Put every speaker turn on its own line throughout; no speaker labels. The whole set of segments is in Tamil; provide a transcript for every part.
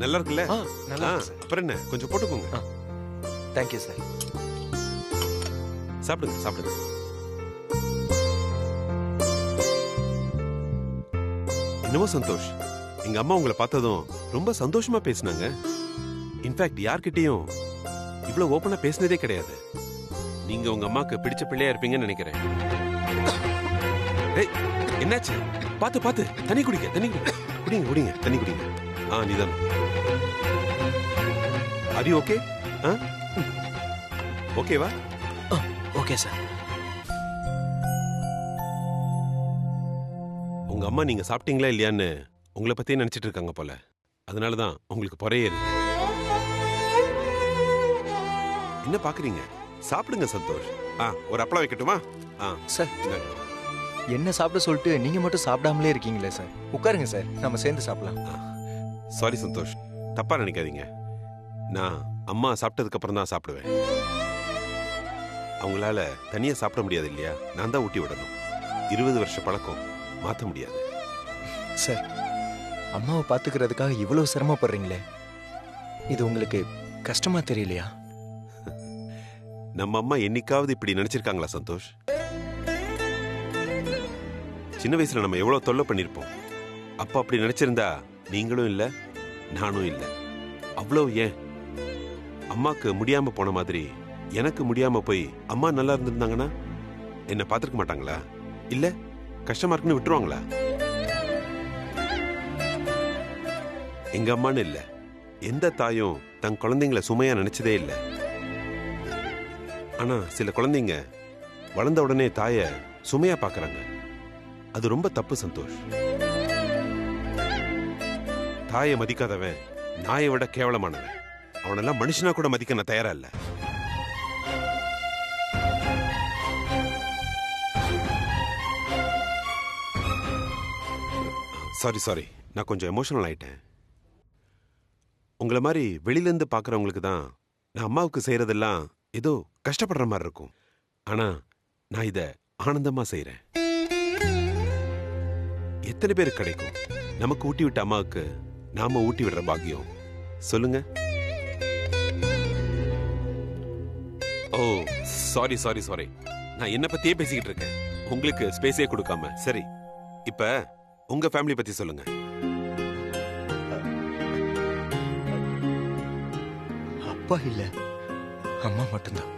நல்லா இருக்குல்ல?
நல்லா இருக்கு சார்.
அப்புறம் என்ன, கொஞ்சம் போட்டுக்கோங்க.
Thank you sir.
சாப்பிடுங்க சாப்பிடுங்க. என்னமோ சந்தோஷ், எங்க அம்மா உங்களை பார்த்ததும் ரொம்ப சந்தோஷமா பேசினாங்க. இன்ஃபேக்ட் யார்கிட்டயும் இவ்வளவு ஓப்பனா பேசினதே கிடையாது. நீங்க உங்க அம்மாக்கு பிடிச்ச பிள்ளையா இருப்பீங்கன்னு நினைக்கிறேன். ஏய், என்னாச்சு? பாத்து பாத்து, தண்ணி குடிங்க, தண்ணி குடிங்க, குடிங்க குடிங்க, தண்ணி குடிங்க. நிதானம். அது ஓகே? ஓகேவா?
Okay sir.
உங்க அம்மா நீங்க சாப்பிட்டீங்களா இல்லையான்னு உங்களை பத்தி நினைச்சிட்டு இருக்காங்க போல. அதனாலதான் உங்களுக்கு பொறையேறு. என்ன பாக்குறீங்க? சாப்பிடுங்க சந்தோஷ். ஒரு அப்பளம் வைக்கட்டுமா?
சார், என்ன சாப்பிட சொல்லிட்டு நீங்க மட்டும் சாப்பிடாமலே இருக்கீங்களே சார். உட்காருங்க சார், நம்ம சேர்ந்து சாப்பிடலாம்.
சாரி சந்தோஷ், தப்பா நினைக்காதீங்க. நான் அம்மா சாப்பிட்டதுக்கு அப்புறம் தான் சாப்பிடுவேன். அவங்களால தனியா சாப்பிட முடியாது இல்லையா? நான் தான் ஊட்டி விடணும். 20 வருஷ பழக்கம், மாத்த முடியாது.
சார், அம்மாவை பாத்துக்கிறதுக்காக இவ்வளவு சிரமப்படுறீங்களே, இது உங்களுக்கு கஷ்டமா தெரியலையா?
நம்ம அம்மா என்னைக்காவது இப்படி நினைச்சிருக்காங்களா சந்தோஷ்? சின்ன வயசுல நம்ம எவ்வளவு தொல்லை பண்ணிருப்போம். அப்ப அப்படி நினைச்சிருந்தா நீங்களும் இல்ல, நானும் இல்ல. அவ்வளவு ஏன், அம்மாக்கு முடியாம போன மாதிரி எனக்கு முடியாம போய் அம்மா நல்லா இருந்திருந்தாங்கன்னா என்ன பாத்துருக்க மாட்டாங்களா? இல்ல கஷ்டமா இருக்குன்னு விட்டுருவாங்களா? எங்க அம்மான்னு இல்ல, எந்த தாயும் தன் குழந்தைங்களை சுமையா நினைச்சதே இல்லை. ஆனா சில குழந்தைங்க வளர்ந்த உடனே தாய சுமையா பாக்குறாங்க. அது ரொம்ப தப்பு சந்தோஷ். தாயை மதிக்காதவன் நாயை விட கேவலமானவன். அவனெல்லாம் மனுஷனா கூட மதிக்க நான் தயாரா இல்ல. சாரி, நான் கொஞ்சம் எமோஷனல் ஆயிட்டேன். உங்களை மாதிரி வெளியில இருந்து பாக்குறவங்களுக்கு தான் நான் அம்மாவுக்கு செய்யறதெல்லாம் ஏதோ கஷ்டப்படுற மாதிரி இருக்கும். ஆனா நான் இத ஆனந்தமா செய்யறேன். எத்தனை பேருக்கு கிடைக்கும் நமக்கு ஊட்டி விட்ட அம்மாவுக்கு நாம ஊட்டி விடுற பாக்கியம்? சொல்லுங்க. ஓ சாரி, நான் என்ன பத்தியே பேசிக்கிட்டு இருக்கேன், உங்களுக்கு ஸ்பேஸே கொடுக்காம. சரி, இப்ப உங்க ஃபேமிலி பத்தி சொல்லுங்க.
அப்பா இல்ல, அம்மா மட்டும்தான்.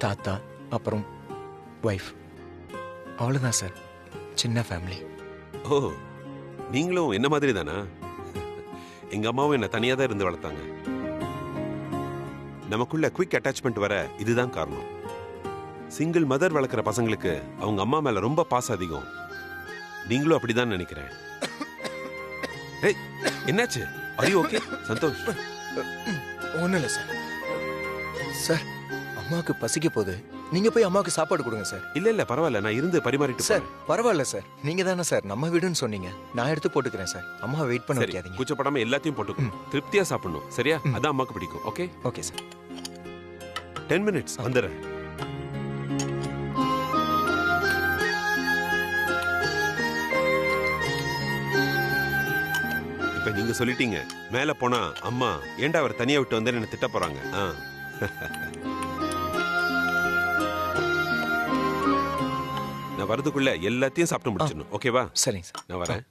தாத்தா, அப்புறம் வைஃப், அவ்வளவுதான் சார். சின்ன ஃபேமிலி.
ஓ, நீங்களும் என்ன மாதிரி தானா? எங்க அம்மாவும் என்ன தனியா தான் இருந்து வளர்த்தாங்க. நமக்குள்ள குயிக் அட்டாச்மெண்ட் வர இதுதான் காரணம். சிங்கிள் மதர் வளர்க்குற பசங்களுக்கு அவங்க அம்மா மேல ரொம்ப பாசம் அதிகம். நீங்களும் அப்படிதான் நினைக்கிறேன். ஏய், என்னாச்சு? are you okay Santhosh?
ஒண்ணும் இல்லை சார். சார், அம்மாவுக்கு பசிக்க போகுது, நீங்க போய் அம்மாவுக்கு சாப்பாடு கொடுங்க சார்.
இல்ல பரவாயில்ல, நான் இருந்து பரிமாறிட்டு
சார். பரவாயில்ல சார், நீங்க தானே சார் நம்ம வீடுன்னு சொன்னீங்க. நான் எடுத்து போட்டுக்கிறேன் சார். அம்மா வெயிட் பண்ண வைக்காதீங்க.
கூச்சப்படாம எல்லாத்தையும் போட்டுக்கணும். திருப்தியா சாப்பிடணும், சரியா? அதான் அம்மாக்கு பிடிக்கும். Okay
okay sir.
10 minutes வந்துடுறேன். இப்ப நீங்க சொல்லிட்டீங்க, மேல போனா அம்மா ஏன்டா அவர் தனியா விட்டு வந்தேன்னு என்ன திட்ட போறாங்க. நான் வரதுக்குள்ள எல்லாத்தையும் சாப்பிட்டு முடிச்சிடணும். ஓகேவா?
சரிங்க சார்,
நான் வரேன்.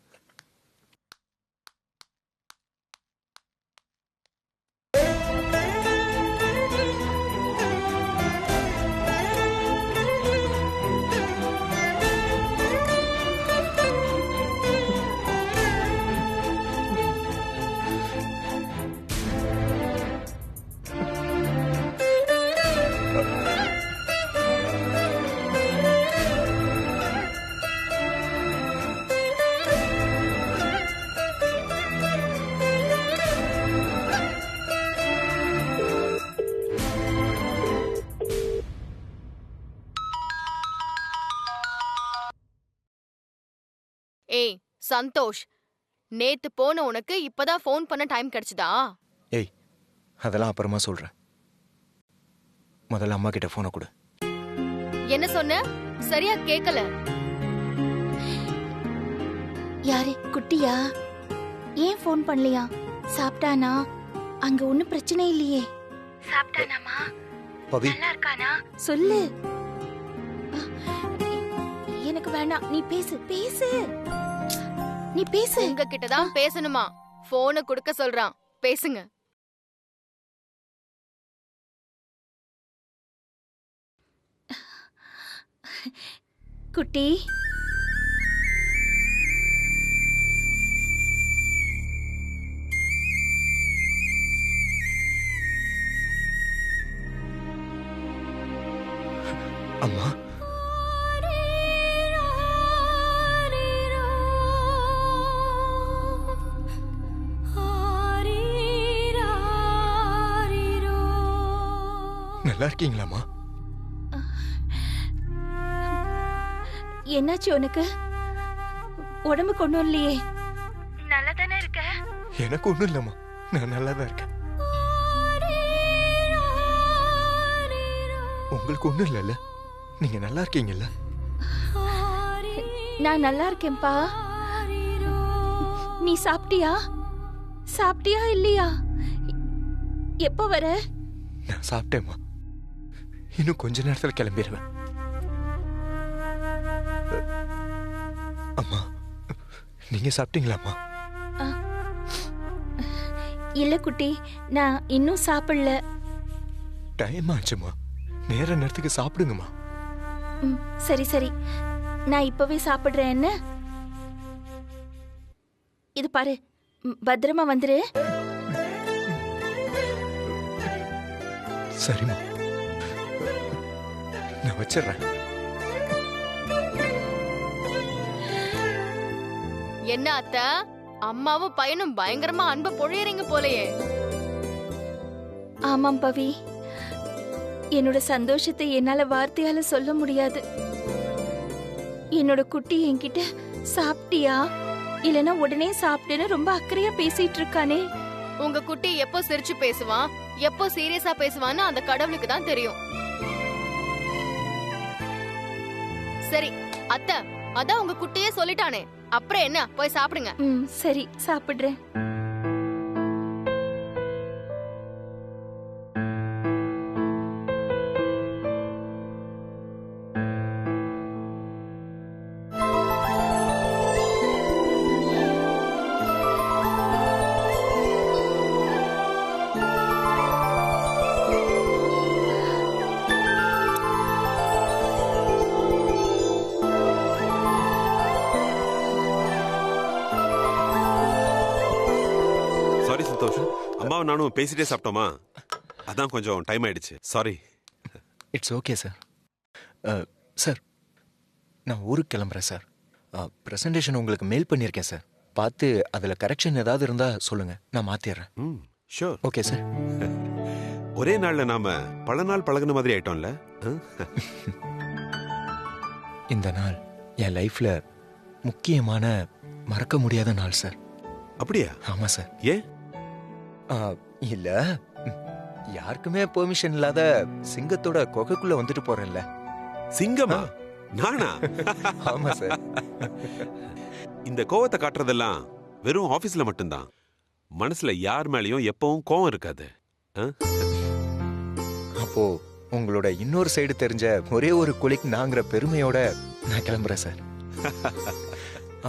ஏய் சந்தோஷ், நேத்து போன உனக்கு இப்பதான் ஃபோன் பண்ண டைம் கிடைச்சதா?
ஏய், அதெல்லாம் அப்புறமா சொல்றேன். முதல்ல அம்மா கிட்ட போனை கொடு.
என்ன சொன்ன? சரியா கேக்கல.
யாரு குட்டியா? ஏன் ஃபோன் பண்ணலையா? சாப்பிட்டானா? அங்க ஒண்ணும் பிரச்சனை இல்லையே. சாப்பிட்டானாமா?
பவி
நல்லா இருக்கானா? சொல்லு. எனக்கு வேணாம், நீ பேசு பேசு. நீ பேசு.
உங்ககிட்ட தான் பேசணுமா? போனை கொடுக்க சொல்றான், பேசுங்க.
குட்டி,
அம்மா நல்லா இருக்கீங்களாம்மா?
என்னாச்சு உனக்கு? உடம்பு கொண்டு இல்லையே? நல்லா தானே இருக்க?
எனக்கு ஒண்ணும் இல்லம்மா, நான் நல்லா தான் இருக்கேன். உங்களுக்கு ஒண்ணும் இல்லைல்ல? நீங்க நல்லா இருக்கீங்கல்ல?
நான் நல்லா இருக்கேன்பா. நீ சாப்பிட்டியா? சாப்பிட்டியா இல்லையா? எப்போ வர?
நான் சாப்பிட்டேம்மா. இன்னும் கொஞ்ச நேரத்துல கிளம்பிடுவேன். அம்மா, நீங்க சாப்பிட்டீங்களாம்மா?
இல்ல குட்டி, நான் இன்னும் சாப்பிடல.
டைம் ஆச்சுமா, நேர நேரத்துக்கு சாப்பிடுங்கம்மா.
சரி சரி, நான் இப்பவே சாப்பிடுறேன். என்ன இது பாரு, பத்திரமா வந்துரு.
சரிம்மா, நான் வச்சிடுறேன்.
என்ன அத்தை, அம்மாவும் பையனும் பயங்கரமா அன்பை பொழியறீங்க போலயே.
ஆமாம் பவி, என்னோட சந்தோஷத்தை என்னால வார்த்தையால சொல்ல முடியாது. என்னோட குட்டி என்கிட்ட சாப்பிட்டியா இல்லனா உடனே சாப்பிட்டுன்னு ரொம்ப அக்கறையா பேசிட்டு இருக்கானே.
உங்க குட்டி எப்போ சிரிச்சு பேசுவான், எப்போ சீரியஸா பேசுவான்னு அந்த கடவுளுக்கு தான் தெரியும். சரி அத்தை, அதான் உங்க குட்டியே சொல்லிட்டானே, அப்புறம் என்ன, போய் சாப்பிடுங்க.
சரி சாப்பிடுறேன்.
சாரி சந்தோஷ், அம்மாவும் நானும் பேசிட்டே சாப்பிட்டோமா, அதான் கொஞ்சம் டைம் ஆயிடுச்சு. Sorry.
It's okay sir. Sir, நான் ஊருக்கு கிளம்புறேன் சார். ப்ரெசன்டேஷன் உங்களுக்கு மெயில் பண்ணியிருக்கேன் சார். பார்த்து அதில் கரெக்ஷன் ஏதாவது இருந்தால் சொல்லுங்கள், நான் மாற்றிடுறேன்.
ஷூர்.
Okay sir.
ஒரே நாள்ல நாம பல நாள் பழகுன மாதிரி ஆயிட்டோம்ல.
இந்த நாள் என் லைஃப்ல முக்கியமான மறக்க முடியாத நாள் சார்.
அப்படியா?
ஆமா சார்.
ஏன்?
இல்ல, யாருக்குமே பெர்மிஷன் இல்லாத சிங்கத்தோட கொகைக்குள்ள வந்துட்டு போறேன்ல.
சிங்கமா? நானா?
ஆமா சார்.
இந்த கோவத்தை காட்டுறதெல்லாம் வெறும் ஆபீஸ்ல மட்டும்தான். மனசுல யார் மேலயும் எப்பவும் கோவம் இருக்காது.
அப்போ உங்களோட இன்னொரு சைடு தெரிஞ்ச ஒரே ஒரு குளிக் நாங்கிற பெருமையோட நான் கிளம்புறேன் சார்.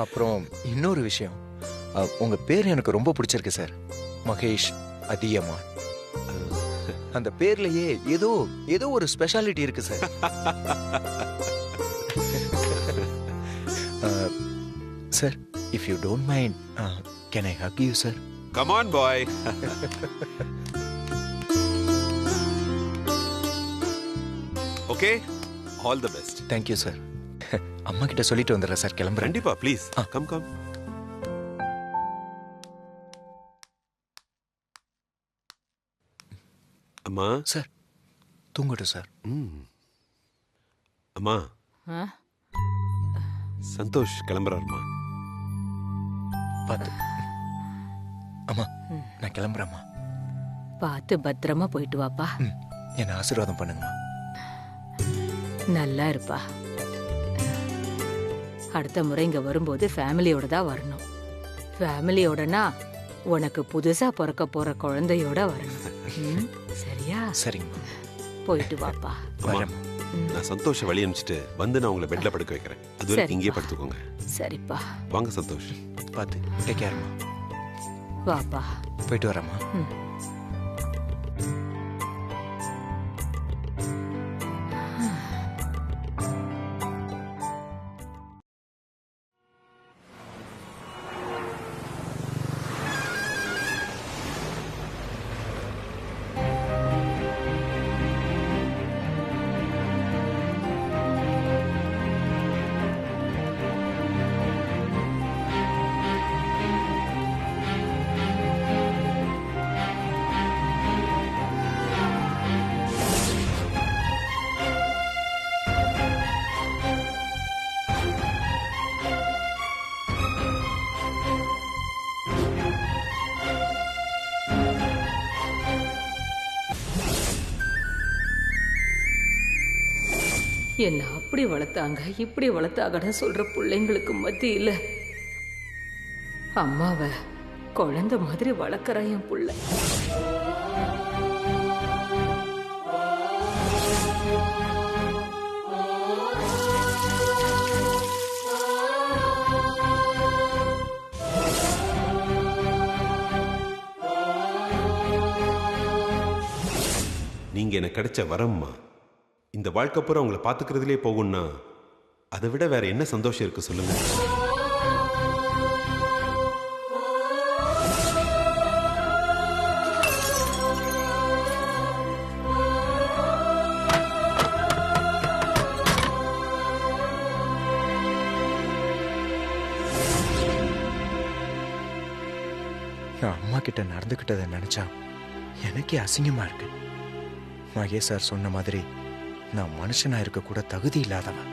அப்புறம் இன்னொரு விஷயம், உங்க பேர் எனக்கு ரொம்ப பிடிச்சிருக்கு சார். மகேஷ் அதியமான். அந்த பேர்லயே ஏதோ ஏதோ ஒரு ஸ்பெஷாலிட்டி இருக்கு sir. Sir, if you don't mind, can I hug you sir?
Come on boy. Okay, all the best.
Thank you sir. அம்மா கிட்ட சொல்லிட்டு வந்துடுறேன் சார், கிளம்புறேன்.
கண்டிப்பா, ப்ளீஸ் கம் கம். அம்மா.
சார், தூங்கட்டும் சார்.
அம்மா, சந்தோஷ் கிளம்புறாருமா.
பார்த்து. அம்மா, நான் கிளம்புறேம்மா.
பார்த்து பத்திரமா போயிட்டு வாப்பா.
என்ன ஆசீர்வாதம் பண்ணுங்கம்மா.
நல்லா இருப்பா. அடுத்த முறை இங்க வரும்போது ஃபேமிலியோட தான் வரணும். ஃபேமிலியோடனா உனக்கு புதுசா பிறக்க போற குழந்தையோட வரணும். ம், சரியா?
சரிங்கம்மா.
போயிட்டு வாப்பா.
அம்மா,
வரேம்மா.
நான் சந்தோஷ வழி அனுப்பிச்சிட்டு வந்து நான் உங்களை பெட்ல படுக்க வைக்கிறேன். அது
சரிப்பா.
வரைக்கும் இங்கேயே படுத்துக்கோங்க.
சரிப்பா,
வாங்க சந்தோஷ்.
பார்த்து டேக் கேர்மா.
வாப்பா.
போயிட்டு வரேம்மா.
ம். என்ன அப்படி வளர்த்தாங்க இப்படி வளர்த்தாங்கன்னு சொல்ற பிள்ளைங்களுக்கு மத்தியில அம்மாவை குழந்தை மாதிரி வளர்க்குற என் புள்ள.
நீங்க எனக்கு கிடைச்ச வரம்மா. இந்த வாழ்க்கை பூரா உங்களை பாத்துக்கிறதுலே போகும்னா அதை விட வேற என்ன சந்தோஷம் இருக்கு சொல்லுங்க.
நான் அம்மா கிட்ட நடந்துக்கிட்டதை நினைச்சா எனக்கே அசிங்கமா இருக்கு. மகேஷ் சார் சொன்ன மாதிரி நான் மனுஷனா இருக்க கூட தகுதி இல்லாதவன்.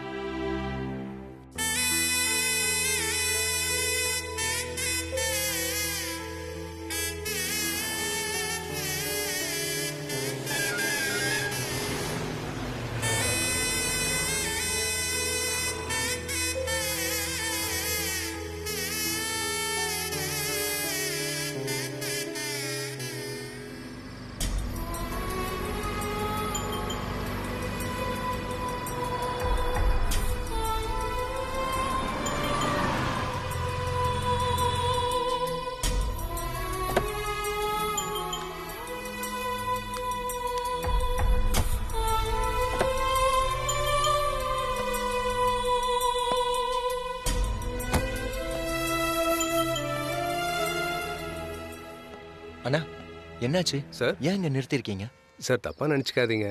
அண்ணா என்னாச்சு
சார்?
ஏன் இங்க நிறுத்திருக்கீங்க?
சார் தப்பாக நினச்சிக்காதீங்க.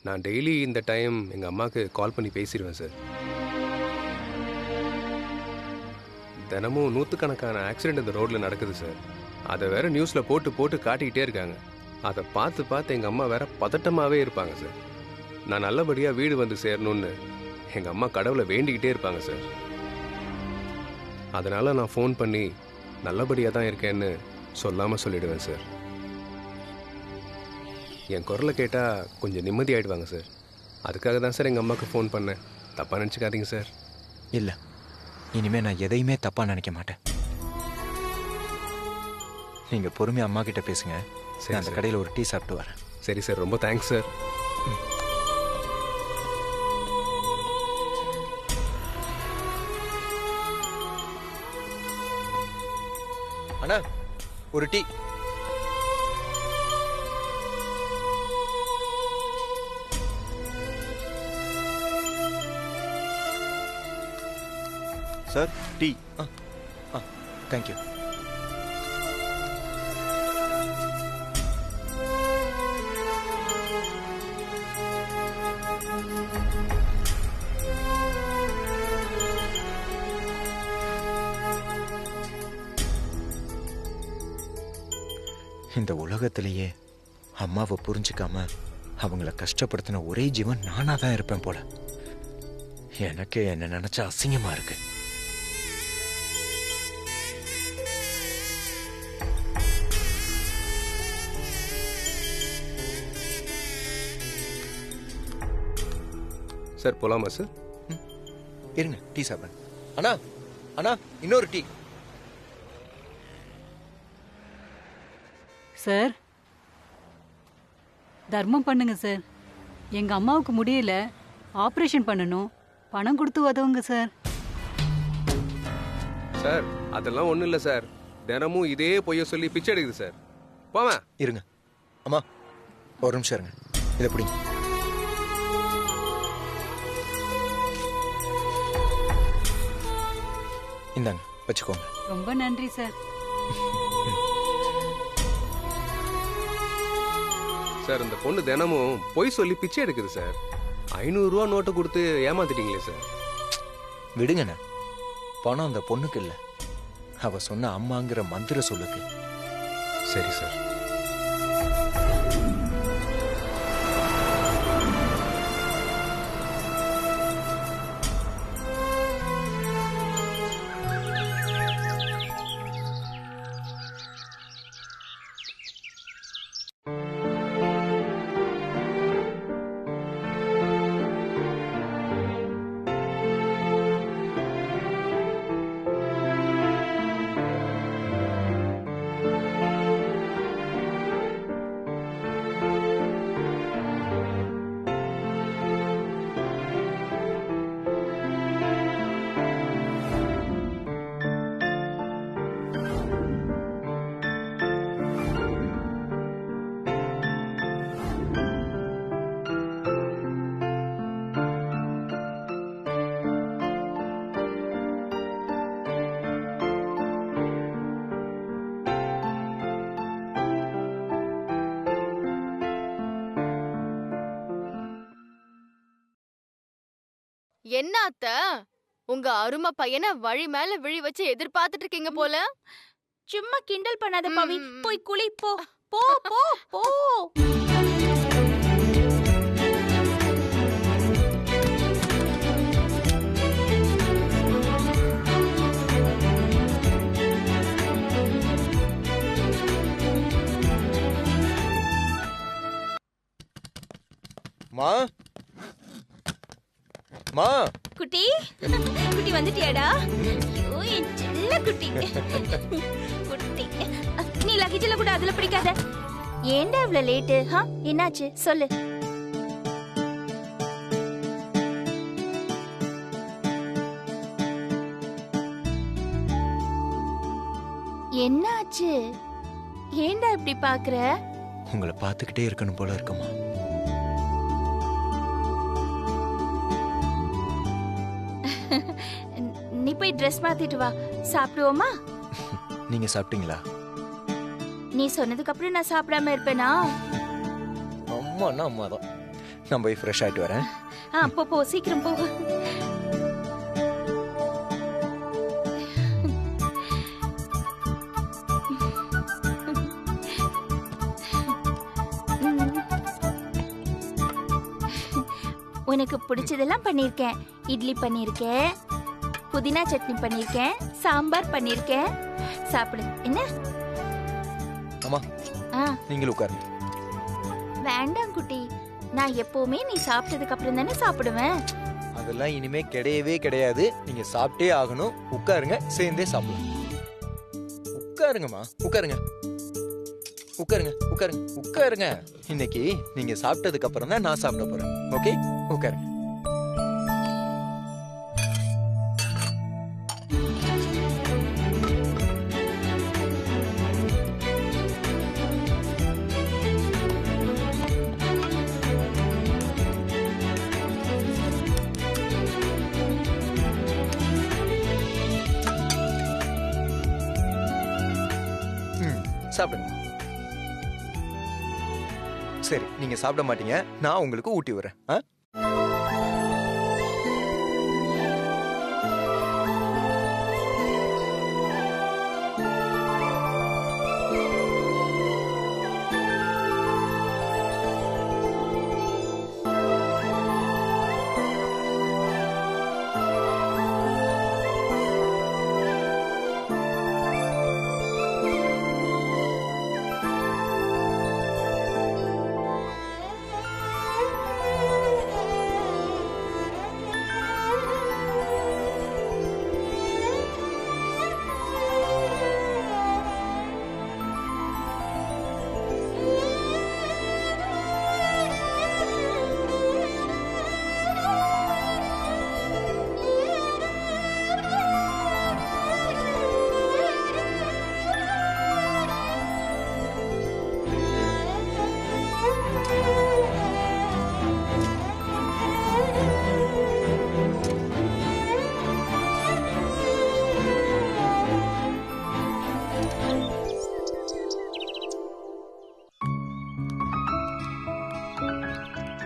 நான் டெய்லி இந்த டைம் எங்கள் அம்மாவுக்கு கால் பண்ணி பேசிடுவேன் சார். தினமும் நூற்றுக்கணக்கான ஆக்சிடென்ட் இந்த ரோட்டில் நடக்குது சார். அதை வேற நியூஸில் போட்டு போட்டு காட்டிக்கிட்டே இருக்காங்க. அதை பார்த்து பார்த்து எங்கள் அம்மா வேற பதட்டமாகவே இருப்பாங்க சார். நான் நல்லபடியாக வீடு வந்து சேரணும்னு எங்கள் அம்மா கடவுளை வேண்டிக்கிட்டே இருப்பாங்க சார். அதனால் நான் ஃபோன் பண்ணி நல்லபடியாக தான் இருக்கேன்னு சொல்லாமல் சொல்லிடுவேன் சார். என் குரலை கேட்டால் கொஞ்சம் நிம்மதி ஆகிடுவாங்க சார். அதுக்காக தான் சார் எங்கள் அம்மாவுக்கு ஃபோன் பண்ணேன். தப்பாக நினச்சிக்காதீங்க சார்.
இல்ல, இனிமே நான் எதையுமே தப்பா நினைக்க மாட்டேன். நீங்க பொறுமையா அம்மா கிட்ட பேசுங்க.
சரி
நான் அந்த
சார்.
கடையில் ஒரு டீ சாப்பிட்டு வரேன்.
சரி சார், ரொம்ப தேங்க்ஸ் சார்.
அண்ணா ஒரு டீ.
Sir tea.
தேங்க்யூ. இந்த உலகத்திலேயே அம்மாவை புரிஞ்சுக்காம அவங்கள கஷ்டப்படுத்தின ஒரே ஜீவன் நானா தான் இருப்பேன் போல. எனக்கே என்ன நினைச்சா அசிங்கமா இருக்கு.
சார் போகலாமா சார்?
இருங்க, டீ சாப்பிடுறேன். அண்ணா அண்ணா இன்னொரு டீ.
சார், தர்மம் பண்ணுங்க சார். எங்க அம்மாவுக்கு முடியல, ஆபரேஷன் பண்ணணும். பணம் கொடுத்து உதவுங்க சார்.
சார் அதெல்லாம் ஒண்ணும் இல்ல சார். தினமும் இதே பொய்ய சொல்லி பிச்சை எடுக்குது சார். போமா
இருங்க அம்மா, ஒரு நிமிஷம் இருங்க. இதை பிடிங்க. இந்தாங்க வச்சுக்கோங்க.
ரொம்ப நன்றி சார்.
சார் இந்த பொண்ணு தினமும் பொய் சொல்லி பிச்சை எடுக்குது சார். 500 ரூபா நோட்டு கொடுத்து ஏமாத்திட்டீங்களே சார்.
விடுங்கண்ணே, பணம் அந்த பொண்ணுக்கு இல்ல, அவ சொன்ன அம்மாங்கிற மந்திர சொல்லுக்கு.
சரி சார்.
என்ன அத்த, உங்க அருமை பையனை வழி மேல விழி வச்சு எதிர்பார்த்துட்டு இருக்கீங்க போல.
சும்மா கிண்டல் பண்ணாத பவி, போய் குளி போ. போ போ போ.
மா மா,
குட்டி குட்டி வந்துட்டியாடா? ஐயோ என் செல்ல குட்டி. குட்டி, நீ லக்கேஜ்ல கூட அதுல பிடிக்காத. ஏன்டா இவ்வளவு லேட்டு? என்னாச்சு சொல்லு. என்னாச்சு? ஏன்டா இப்படி பாக்குற?
உங்களை பார்த்துக்கிட்டே இருக்கணும் போல இருக்குமா.
நீ போய் ட்ரெஸ் மாத்திட்டு வா, சாப்பிடுவோமா?
நீங்க சாப்பிட்டீங்களா?
நீ சொன்னதுக்கு அப்புறம் நான் சாப்பிடாம இருப்பேனா?
அம்மாண்ணா அம்மா தான். நான் போய் ஃப்ரெஷ் ஆயிட்டு வரேன்.
போ போ, சீக்கிரம் போ. உனக்கு பிடிச்சதெல்லாம் பண்ணிருக்கேன். இட்லி பண்ணிருக்கேன், புதினா சட்னி பண்ணிருக்கேன், சாம்பார் பண்ணிருக்கேன். சாப்பிடு. என்ன?
அம்மா நீங்களும் உட்காருங்க.
வேண்டாம் குட்டி, நான் எப்பவுமே நீ சாப்பிட்டதுக்கு அப்புறம் தானே சாப்பிடுவேன்.
அதெல்லாம் இனிமே கிடையவே கிடையாது. நீங்க சாப்பிட்டே ஆகணும். உட்காருங்க, சேர்ந்தே சாப்பிடுங்க. உட்காருங்கம்மா, உட்காருங்க உட்காருங்க உட்காருங்க உட்காருங்க. இன்னைக்கு நீங்க சாப்பிட்டதுக்கு அப்புறம் தான் நான் சாப்பிட போறேன். ஓகே, உட்காருங்க. சாப்பிடுங்க. சரி, நீங்க சாப்பிட மாட்டீங்க, நான் உங்களுக்கு ஊட்டி வரேன்.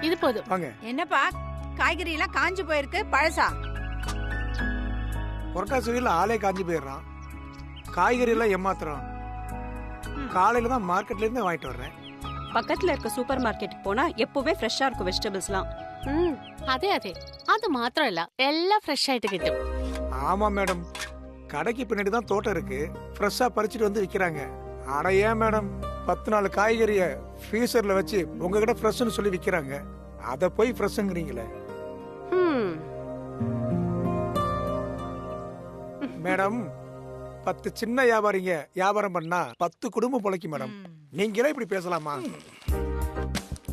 இது போதும்.
வாங்க.
என்னப்பா காய்கறி எல்லாம் காஞ்சு போயிருக்கு, பழசா?
புரட்டாசி வெயில்ல ஆளே காஞ்சி போயிடுறான். காய்கறி எல்லாம் ஏமாத்துறான். காலையில தான் மார்க்கெட்ல இருந்து வாங்கிட்டு வர்றேன்.
பக்கத்துல இருக்க சூப்பர் மார்க்கெட்டுக்கு போனா எப்பவுமே ஃப்ரெஷ்ஷா இருக்கும் வெஜிடபிள்ஸ்லாம்.
അതെ അതെ, അത് മാത്രമല്ല എല്ലാം ഫ്രഷ് ആയിട്ട് കിട്ടും.
ஆமா மேடம், கடைக்கு பின்னாடி தான் தோட்டம் இருக்கு. ஃப்ரெஷ்ஷா பறிச்சுட்டு வந்து விக்கிறாங்க. ஆனா ஏன் மேடம் 10 நாள் காய்கறிய ஃப்ரீசர்ல வச்சு உங்ககிட்ட ஃப்ரெஷ்னு சொல்லி விக்கிறாங்க. அத போய் ஃப்ரெஷ்ங்கிறீங்களே மேடம். 10 சின்ன வியாபாரிங்க வியாபாரம் பண்ணா 10 குடும்பம் பொழைக்கும் மேடம். நீங்களே இப்படி பேசலாமா?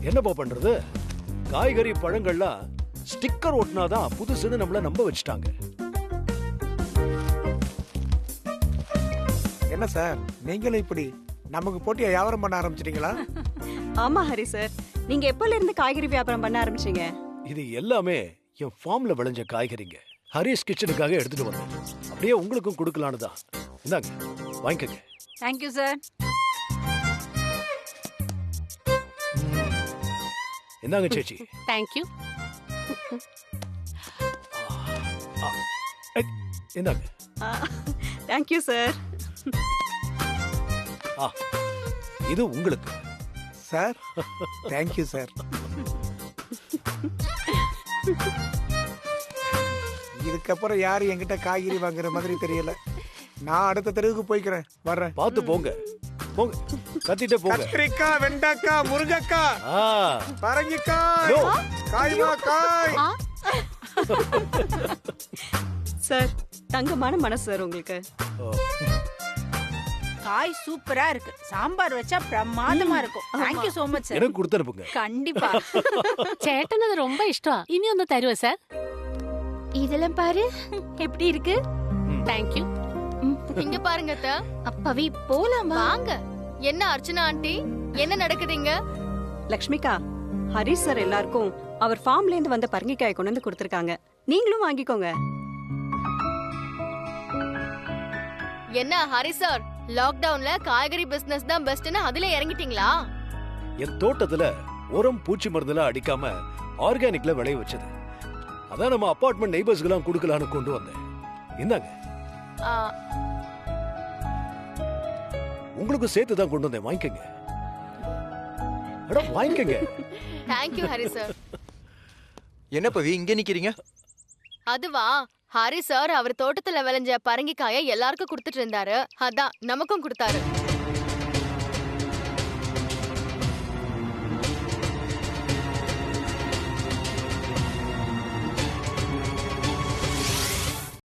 என்னப்பா பண்றது? காய்கறி பழங்கள்லாம் ஸ்டிக்கர் ஒட்டினாதான் புதுசுன்னு நம்மள நம்ப வச்சுட்டாங்க.
என்ன சார், நீங்களும் இப்படி நமக்கு போட்டியா வியாபாரம் பண்ண ஆரம்பிச்சிட்டீங்களா?
ஆமா ஹரி சார், நீங்க எப்பல இருந்து காய்கறி வியாபாரம் பண்ண ஆரம்பிச்சீங்க?
இது எல்லாமே என் ஃபார்ம்ல விளைஞ்ச காய்கறிங்க. ஹரிஸ் கிச்சனுக்காக எடுத்துட்டு வந்தேன். அப்படியே உங்களுக்கும் கொடுக்கலான்னு தான். இந்தாங்க, வாங்கிக்கங்க.
Thank you sir.
இந்தாங்க சேச்சி.
Thank you.
இந்தாங்க.
Thank you sir.
இது உங்களுக்கு
சார். Thank you sir. இதுக்கப்புறம் யாரு என்கிட்ட காய்கறி வாங்குற மாதிரி தெரியல. நான் அடுத்த தெருவுக்கு போய்க்கிறேன், வர்றேன்.
பார்த்து போங்க, போங்க, கத்திட்டே போங்க.
கத்திரிக்காய், வெண்டைக்காய், முருங்கைக்காய், பரங்கிக்காய், காய்மா காய்.
சார், தங்கமான மனசு சார் உங்களுக்கு.
காய் சூப்பரா இருக்கு. சாம்பார் வச்சா பிரமாதமா இருக்கும். Thank you so much sir.
எனக்கு கொடுத்துருப்புங்க.
கண்டிப்பா.
ചേട്ടനത് ரொம்ப ഇഷ്ടമാ. ഇനി ഒന്ന് തരുവോ സാർ?
இதெல்லாம் பாரு எப்படி இருக்கு.
Thank you.
இங்க பாருங்க அத்தை.
அப்பவி போலாமா?
வாங்க. என்ன அர்ச்சனா ஆண்டி, என்ன நடக்குதுங்க?
லக்ஷ்மிகா, ஹரிஸ் சார் எல்லாருக்கும் அவர் ஃபார்ம்ல இருந்து வந்த பரங்கிக்காய் கொண்டு வந்து கொடுத்திருக்காங்க. நீங்களும் வாங்கிக்கோங்க.
என்ன ஹரி சார், லாக்டவுன்ல காய்கறி பிசினஸ் தான் பெஸ்ட்னு அதுல இறங்கிட்டீங்களா?
என் தோட்டத்துல உரம் பூச்சி மருந்துலாம் அடிக்காம ஆர்கானிக்ல விளைய வச்சது. அதான் நம்ம அபார்ட்மெண்ட் நெய்பர்ஸ்க்கு கொடுக்கலான்னு கொண்டு வந்தேன். இந்தாங்க, உங்களுக்கு சேர்த்து தான் கொண்டு வந்தேன். வாங்கிக்கங்க. அட வாங்கிக்கங்க.
Thank you Hari sir.
என்ன பவி இங்க நிக்கிறீங்க?
அதுவா, ஹரி சார் அவர் தோட்டத்துல விளைஞ்ச பரங்கிக்காய எல்லாருக்கும் கொடுத்துட்டு இருந்தாரு. அதான் நமக்கும் கொடுத்தாரு.